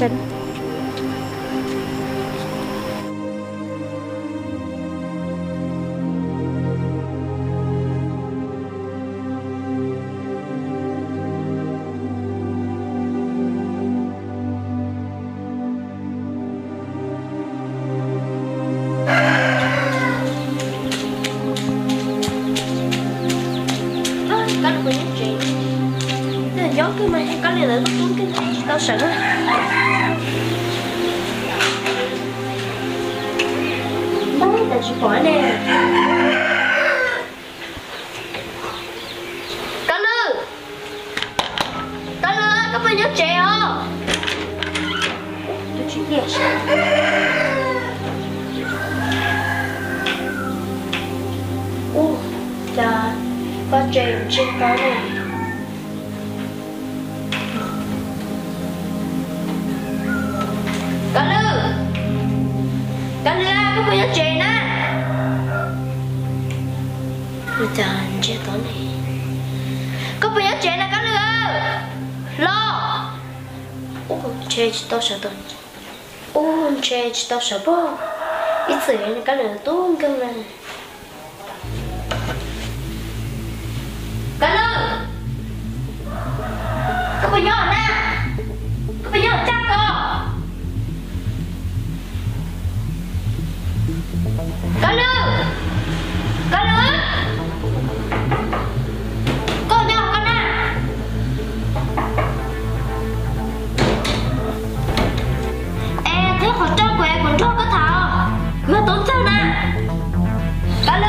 chân. Cái mày có lẽ là bắt cuốn cái này tao sợ đấy là chỉ bỏ nè cá lư có bao nhiêu trẻ không tôi chỉ biết là có trẻ trên đó này. Cá lư có bao nhiêu chuyện á? Bây giờ anh chưa tối này. Có bao nhiêu chuyện á cá lư? Lo. Chơi chỉ tao sợ tôi. Chơi chỉ tao sợ bố. Ít sự này cá lư tốt cơ mà. Cá lư. Có bao nhiêu nè? Có bao nhiêu chắc không? Cá lư con nhau con à thế họ cho quẹt còn cho có thảo cứ tốn sao nè cá lư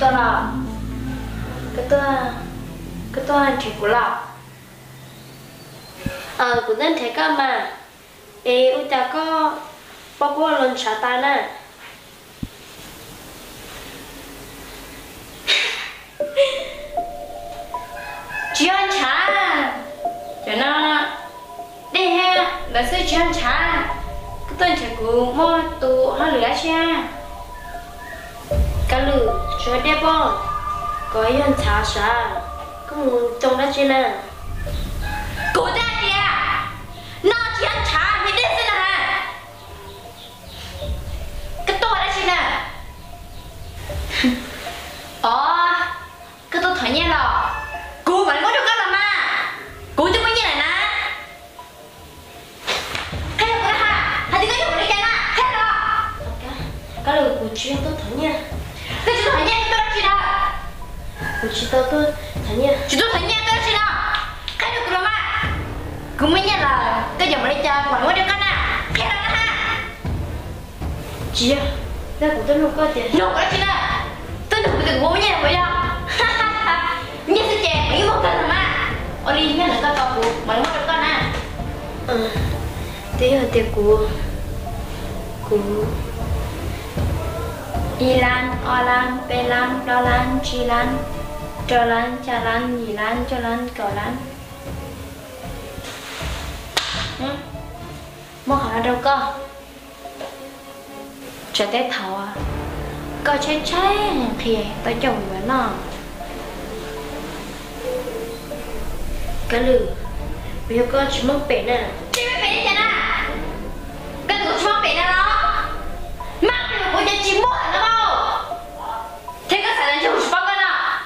tôi là cái tôi ăn thịt của lão của nên thế cơ mà ôi ta có bao nhiêu lần xả ta nè chỉ ăn chả cho nó đi ha là sẽ chỉ ăn chả cái tôi thịt của mua tụ nó lửa cha cá lư cho đẹp không? Có yên thả xa có muốn trông đó chứ nè cô ta kìa nó chỉ ăn thả thì đẹp thế nào hả? Cái tôi đó chứ nè cái tôi thấy nhé là cô vẫn có được các làm mà cô tôi mới như này nè cái được đó hả? Hãy đi cái được đi cái nè hết rồi cá lư cô chưa tôi thấy nha cái chị tôi thấy nha tôi đã chị nào chị tôi thấy nha chị tôi thấy nha tôi đã chị nào cái được rồi mà cũng mới nhận là cái giờ mà đi chơi còn có được con à thế là nó ha chị à đây của tôi luôn có tiền luôn có chị nào tôi được được bố nha vậy đâu nhất sẽ chè mấy một cân mà ở đi nhá là con cậu của mà nó được con à thế là tiền của Y lan, O lan, P lan, Đo lan, Chi lan, Trò lan, Cha lan, Nhì lan, Cho lan, Cỏ lan. Mua hỏi đâu có? Cho Tết thầu à? Có cháy thì tao chồng với nó. Cá lư, bây giờ con chỉ mong bể nè. Chị mới bể đi chả nè. Cái của chỉ mong bể nè đó. Mắc được của nhà chị mua hả nó không? Thế có phải là chồng bao con à?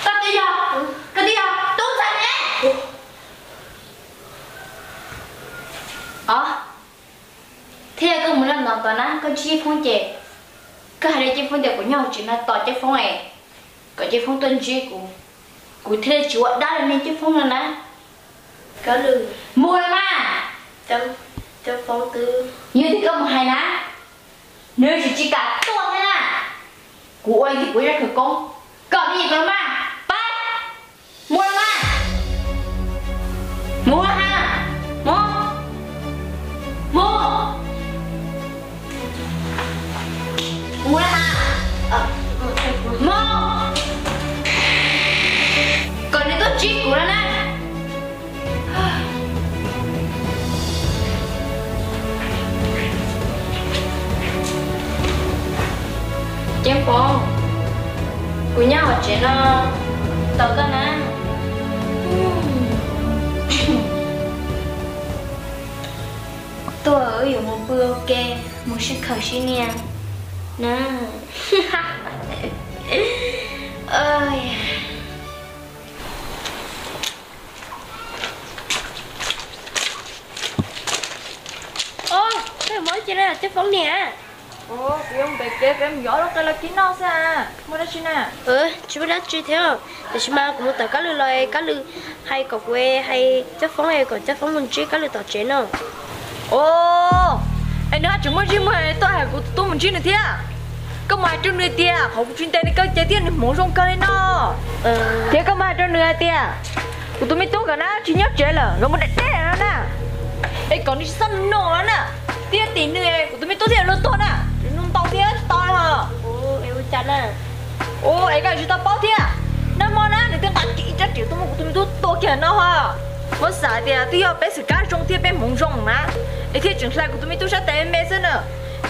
Con đi à? Tốt ra nhé. Thế là con muốn làm nón toàn á, con chi phong chè. Cái hai đứa chi phong đẹp của nhau chỉ là tỏ chi phong này. Còn chi phong tuân chi của thế là chú ạ đã là nên chi phong là nè. Cá lư mua là mà. Cho phong tư như thì có một hai ná. Nếu chỉ cả tuần thế nè. Của anh thì của ra khởi công. Còn cái gì còn mà. Bye. Mua là mà. Mua ha. Mua là ha. Chém phong của nhau họ trẻ nó tao ta nè tôi ởอยู่một bữa ok một sự khởi xin nè nè ơi ôi cái mới chơi ra là chất phóng nè ồ cái ông bé kia em giỏi lắm cái là kín nó sao mua đây xin à chú đã chơi theo thì chú mà cũng tao cá lư loài cá lư hay cọc quê hay chất phóng hay còn chất phóng mình chơi cá lư tao chế nó ồ anh nói chúng mình chỉ mới tôi hay của tôi mình chơi nữa thế à có mai trong người tia họ cũng chuyên tay đi cái chơi tiền thì muốn rong cái nó thế có mai trong người tia của tôi mới tốt cả nó chỉ nhắc chơi là nó muốn đẹp đẹp nó nè ấy còn đi săn nổ nè tia tí nữa của tôi mới tốt thì nó tốt nè nông tàu tia to hả ô em chán à ô ấy cái chúng ta bao tia nó mò nè để tiếng bạn chỉ chắc chịu tôi mới tốt kìa nó hả mất xả tia tôi要bé sự cá rong tia bé muốn rong nè ấy thì chẳng sai của tôi mới tốt sát tay mẹ thế nữa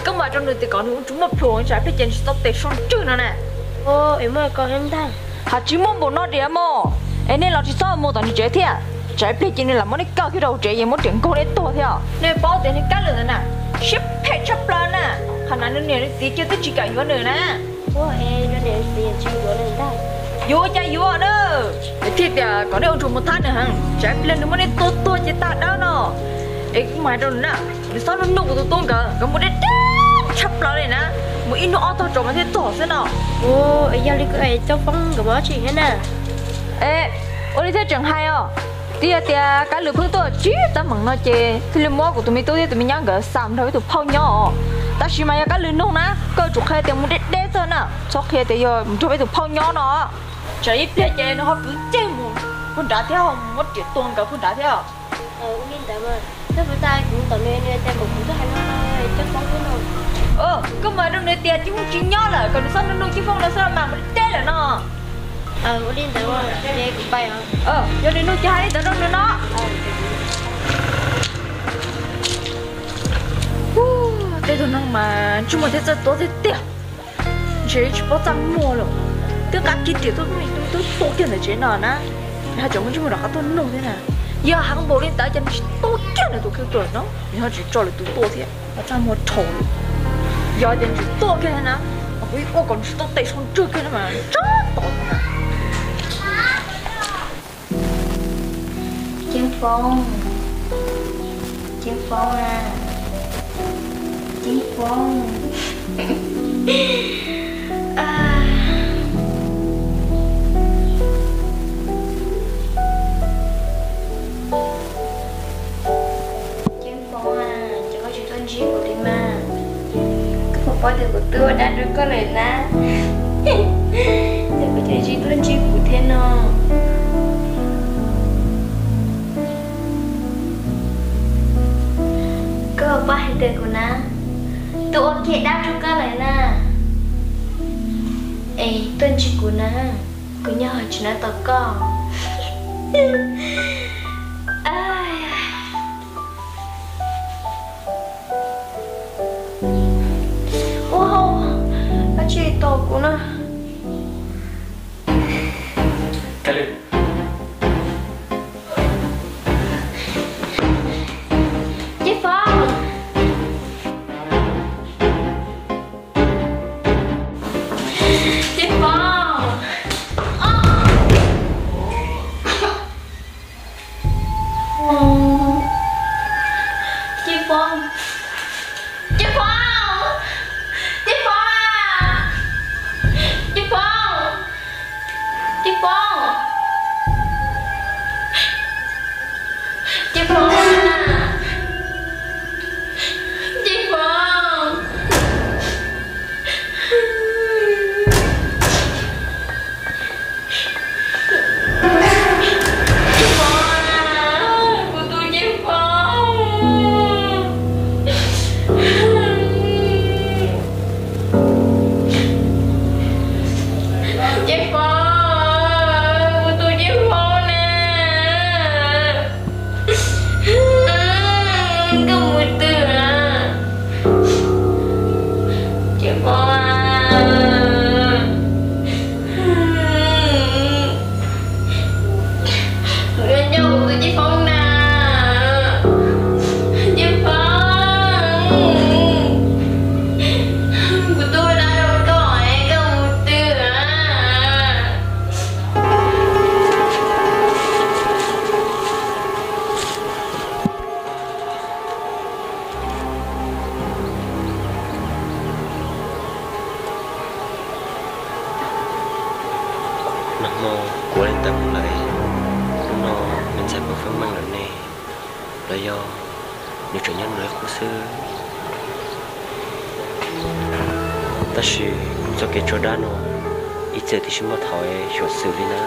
các bạn trong người thì có những chúng một phổ trái phải trên stop để xong chữ nữa nè ô em ơi con em ta hạt chỉ muốn bộ nó để mà em nên là chỉ sao mua tao đi chơi thế trái phải trên này là món cao cái đầu chơi em muốn tiền cô để to theo nên bao tiền thì cắt được nè ship pay chấp lên nè khả năng nó này tí chưa tới chỉ cả vô nữa nè ô em nó để tiền chỉ của người ta vô chơi vô nữa thì có điều trùng một tháng nữa hả trái lên nó mới to chỉ ta đó nó ấy mà đâu nè vì sao nó nụ của tôi cả có một cái chấp lại này nè một ít nó to trộn mà thế tổ thế nào ô ấy giờ đi cái cho phong cái bó chuyện thế nè ê ô đi thế chẳng hay à tia cái lửa phương tôi chỉ ta mắng nó chê thì lửa mua của tụi mình tôi tụi mình nhang cái sắm thôi tụi phong nhỏ ta chỉ mà cái lửa nông ná cơ chụp khai tiền một đét thôi nè cho khai tiền rồi mình cho mấy tụi phong nhỏ nó chỉ ít tiền chê nó cứ chê một con đá theo một triệu tuần cả con đá theo yên tâm mà thế bữa tay cũng tao nên tay một cũng hay nó cho phong cái nó cứ mà trong này tiền chứ không chỉ nhỏ là còn sao nó nông chứ phong là sao mà một đét là nó có điên tới mà nghe cũng bay hả giờ đi nuôi chai đi tao đâu nữa nó đây thôi năng mà chúng mình thấy rất tốt thế tiền chỉ bao trăm mua rồi tất cả cái tiền tôi tốt tiền là chế nào nè hai chồng chúng mình đã tôi nông thế nào giờ hàng bộ lên tại chân tốt tiền là tôi kêu tuổi nó nhưng họ chỉ cho là tôi tốt thế mà trăm mua trầu giờ tiền chỉ tốt cái này nè với cô còn tốt tay son trước cái này mà rất tốt nè Chim phong à chim phong chim phong à cho có chuyện thân chí của đi mà cái một bao tiền của tôi đã được có lời na để có chuyện gì thân chí của thế nào cơ ba hay tiền của na tụi ok đáp cho cơ lại na ê tên chị của na cứ nhớ hỏi chị na tao co wow ba chị tao của na mò của lên tâm lại nó mình sẽ có phương mang lần này là do nhiều chuyện nhân loại của sư ta chỉ cho cái chỗ đó nó ít giờ thì chúng ta thổi chỗ xử lý nó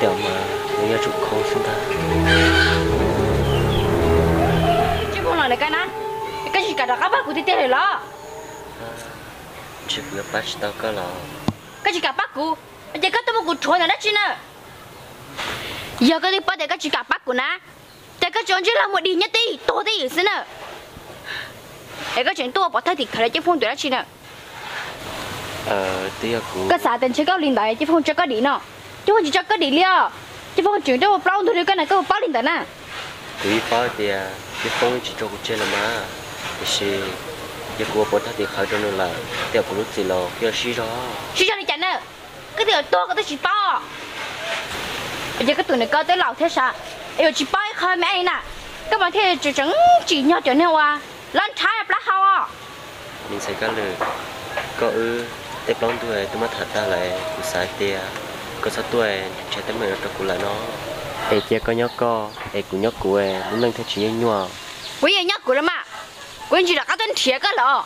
để mà người chụp không xin ta chứ không là cái nào cái gì cả đó các bác của tê này lo chỉ vừa bắt tao có là cái gì cả bác của giờ cái tôi một cuộc chơi nào đó chứ nè giờ cái đi bắt được cái gì cả bác của nó để cái chuyện chỉ là một đi nhất đi tôi đi ở xin nè để cái chuyện tôi bỏ thay thì khởi lại chứ phong tuổi đó chứ nè tiếc của cái xã tiền chơi cao linh đại chứ phong chơi cái đi nè chứ không chỉ chơi cái đi liao chứ phong chuyện cho một bao thôi cái này có một bao linh đại nè quý phá thì cái phong chỉ cho cuộc chơi là mà thì giờ của bọn ta thì khởi cho nên là theo của lúc gì là kia xí đó xí cho đi chả nè cái điều tôi có tới chỉ bao giờ cái tụi này có tới lẩu thế sao yêu chỉ bao khơi mẹ anh nè các bạn thấy chỉ chẳng chỉ nhau trở nên à lên trái là hao à mình sẽ có lời có tép lon tuổi tôi mất thật ra lại của sai tia có sao tuổi trẻ tới mình cho của là nó ai chia có nhóc co ai của nhóc của nó nâng theo chỉ nhua quý vị nhóc của nó mà quý chỉ là các tên thiệt cái lọ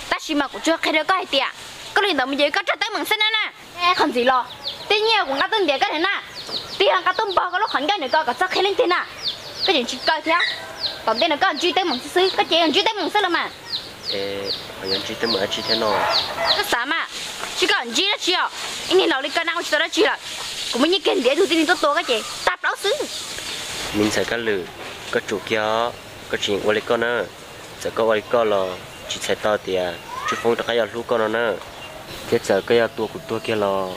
ta chỉ mà cũng chưa khai được cái tiệt có liên đồng gì có cho tới mừng sinh nè không gì lo tuy nhiên cũng các tên thiệt cái này nè tuy hàng các tên bao có lúc khẩn cái này có chắc khai lên thế nè cái chuyện chỉ coi thế còn tên là có truy tới mừng xứ cái chuyện truy tới mừng xứ là mà họ nhận truy tới mừng truy thế nào cái sao mà chỉ có truy đó chi à anh nhìn nào đi cái nào chỉ đó chi là cũng mới như cái để tôi tin tôi cái gì tạp đó xứ mình sẽ có lử có chủ kia có chuyện qua lấy con nữa sẽ có qua lấy con là chỉ sẽ to thì chú phong cho cái lú con nữa tiếp giờ cái tua của tua kia là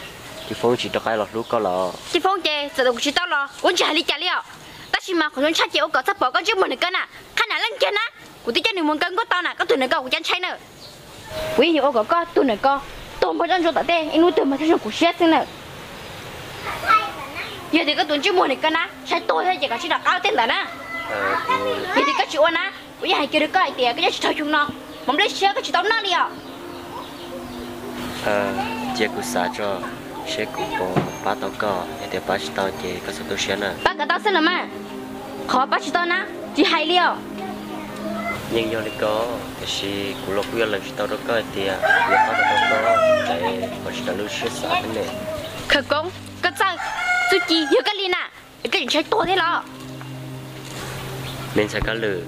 chú phong chỉ cho cái lú con là chú phong chơi giờ tôi chỉ tao lo cũng chỉ hay đi chơi liao ta chỉ mà còn chắc chịu có sắp bỏ con chứ mình cái nè khả năng lên trên á của tôi cho nên muốn cân có tao nè có tụi này có của chân chơi nữa quý nhiều ô có tụi này có tụi mới chân cho tao đây anh nuôi tụi mà thấy của chết thế nè giờ thì cái tụi chứ mua này cái nè sai tôi thôi chỉ có chỉ là cao tên là nè giờ thì cái chuyện nè quý hay kêu được cái tiền cái gì thôi chúng nó mong lấy xe cái chuyện tao nè liao chia của xã cho xe của bố ba tao có để ba tao chỉ có số tôi xe nè ba cái tao xin là mà khó ba chỉ tao nè chỉ hay liao nhưng do lý có thì của lộc quyền là chỉ tao đó có thì việc tao có chạy và chỉ tao lưu xe xã thế này khởi công cái sao suy chi giờ cái lina cái chuyện chơi to thế lo nên sẽ có lử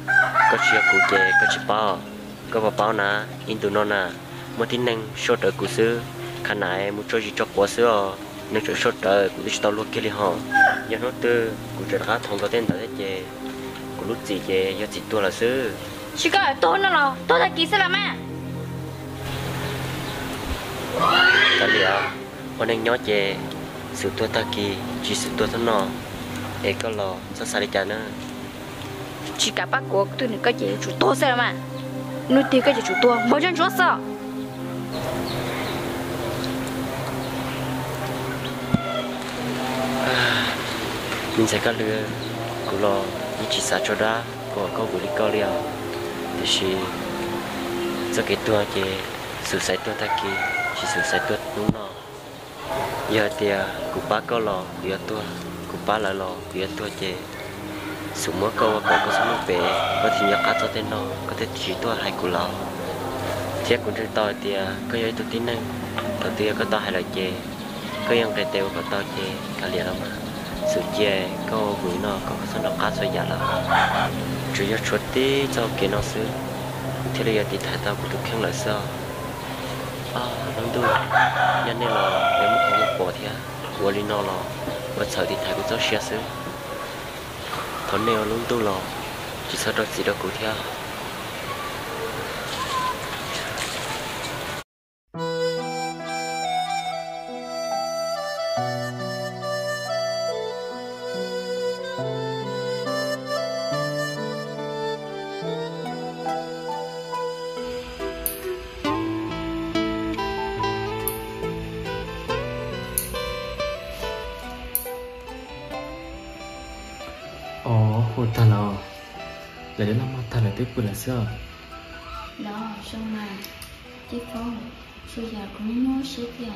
có chia cụ chè có chỉ bao có vào bao nà in tụ nó nà một tin năng số trợ cụ sư khả nãy một chỗ gì cho quá xưa nên chỗ số trợ cụ chỉ tao luôn kia li họ giờ nó từ cụ trợ khá thông có tên tao thế chè cụ lúc gì chè giờ chỉ tua là sư chỉ có tôi nó lo tôi là kỹ sư làm à cái gì à con đang nhớ chè sự tua ta kỳ chỉ sự tua thân nọ ấy có lò sao sai đi chả nữa chỉ cả bác của tôi này cái gì chủ tôi sao mà nuôi tiền cái gì chủ tôi mới chân chúa sao mình sẽ có lừa cụ lò như chỉ xả cho đá có vụ đi co liao thì do cái tua kia sự sai tua ta kia chỉ sự sai tua đúng nó giờ thì cụ ba có lò giờ tua cụ ba là lò giờ tua chè sự mỗi câu có số một bé có thể nhắc cá cho tên nó có thể chỉ tua hai cụ lò thiết cũng chưa to thì có giấy tôi tin năng đầu tiên có to hay là chè có yang cái teo có to chè cả liền lắm sự chè có gửi nó có số nó cá số giả là chủ yếu chuột tí cho cái nó xứ thế bây giờ thì thay tao cũng được khen lại sao lắm tôi nhân nên là nếu mà không bỏ thì của linh nó là và sợ thì thay cũng cho xe xứ thằng nèo luôn tôi là chỉ sợ được gì đó cũng theo hồ ta lò để đến năm ta lại tiếp của là sao đó xong mà chứ không bây giờ cũng nói sẽ tiền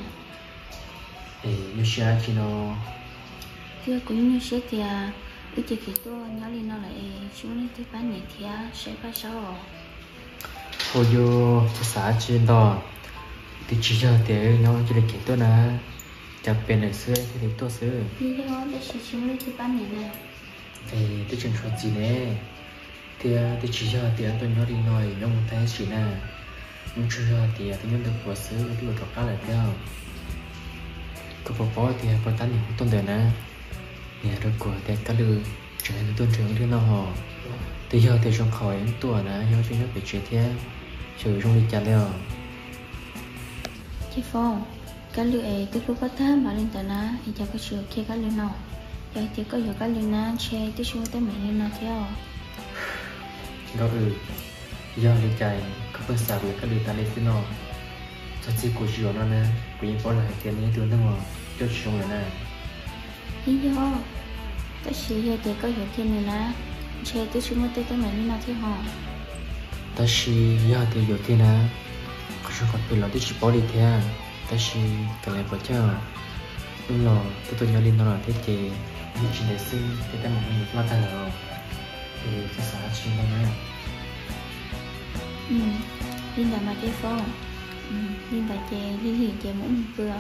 thì như xe chỉ nó Thưa cũng như sẽ thì ít chỉ khi tôi nhớ lên nó lại xuống lên tới bán nhẹ thì sẽ phải sao hồi vô cho xã trên đó thì chỉ cho để nhau chỉ để kể tôi nè chặt bên này xưa thì tôi xưa như thế đó để chỉ xuống lên tới bán nhẹ này thì tôi chẳng说gì nè thì chỉ cho thì tôi nói đi nói nhau một tháng chỉ nè nhưng chưa cho thì tôi nhớ được của xưa tôi được cả lại theo có bỏ thì bỏ tán thì không tôn đời nè nhà rồi của thì cả đưa trở nên tôn trưởng đứa nào họ thì giờ thì trong khỏi em tuổi nè giờ tôi nhớ phải chuyện thế chờ trong đi chặt leo chị phong cái lưỡi ấy tôi lúc bắt thám mà lên tận á thì giờ có sửa kia cái lưỡi nào giờ thì có nhiều cái lưỡi na che tôi xuống tới mình lên nào theo đó giờ đi chạy có phần sạc với các lưỡi ta lên thế nào thật sự của chị nó nè của những bỏ lại tiền những thứ nó mà cho chị trong này nè lý do tôi chỉ giờ thì có nhiều tiền nữa nè che tôi xuống tới tới mình lên nào theo họ ta chỉ giờ thì nhiều tiền nè có số còn tiền là tôi chỉ bỏ đi theo ta chỉ cần lại bỏ cho lúc nào tôi nhớ lên nó là thế thì những chuyện đấy xưa thì ta một người lo ta là thì cái xã chỉ nó nè Linh đã mà chơi phong Linh đã chơi đi hiện chơi mỗi một bữa